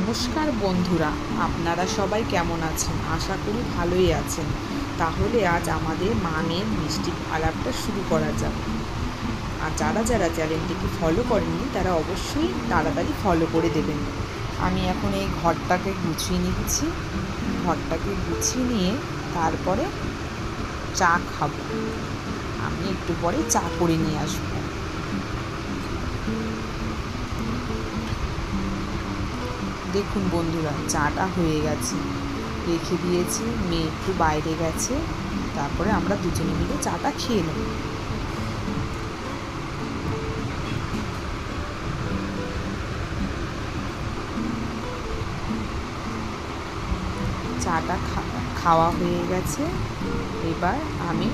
নমস্কার বন্ধুরা, আপনারা সবাই কেমন আছেন? আশা করি ভালোই আছেন। তাহলে আজ আমাদের মানের মিষ্টি আলাপটা শুরু করা যাক। আর যারা যারা চ্যানেলটিকে ফলো করেনি তারা অবশ্যই তাড়াতাড়ি ফলো করে দেবেন। আমি এখন এই ঘরটাকে গুছিয়ে নিচ্ছি। ঘরটাকে গুছিয়ে নিয়ে তারপরে চা খাবো। আমি একটু পরে চা করে নিয়ে আসবো। দেখুন বন্ধুরা, চাটা হয়ে গেছে, রেখে দিয়েছি। মেয়ে একটু বাইরে গেছে, তারপরে আমরা দুজনে মিলে চাটা খেয়ে নেব। চাটা খাওয়া হয়ে গেছে। এবার আমি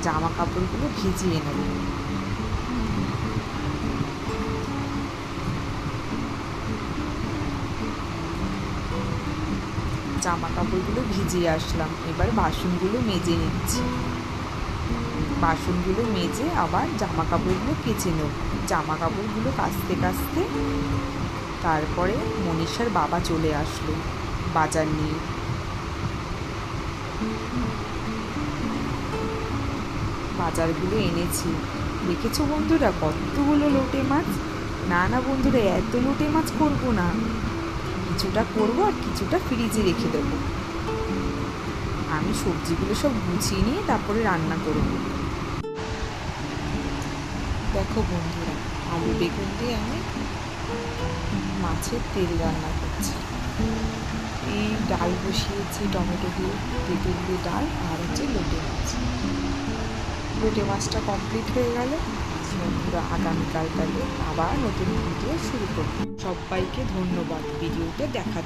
জামা কাপড়গুলো ভিজিয়ে নেব। জামা কাপড়গুলো ভিজিয়ে আসলাম, এবার বাসনগুলো মেজে নিচ্ছি। বাসনগুলো মেজে আবার জামা কাপড়গুলো কেচে নেব। জামা কাপড়গুলো কাচতে কাচতে তারপরে মনীষার বাবা চলে আসলো বাজার নিয়ে। বাজারগুলো এনেছি। দেখেছো বন্ধুরা কতগুলো লোটে মাছ? না না বন্ধুরা, এত লোটে মাছ করবো না, কিছুটা করবো আর কিছুটা ফ্রিজে রেখে দেবো। আমি সবজিগুলো সব গুছিয়ে নিয়ে তারপরে রান্না করব। দেখো বন্ধুরা, আলু বেগুন দিয়ে আমি মাছের তেল রান্না করছি। এই ডাল বসিয়েছি টমেটো দিয়ে, তেঁতুল দিয়ে ডাল, আর হচ্ছে লোটে মাছ। লোটে মাছটা কমপ্লিট হয়ে গেল বন্ধুরা। আগামীকাল তাহলে আবার নতুন ভিডিও শুরু করব। সবাইকে ধন্যবাদ ভিডিওটা দেখার।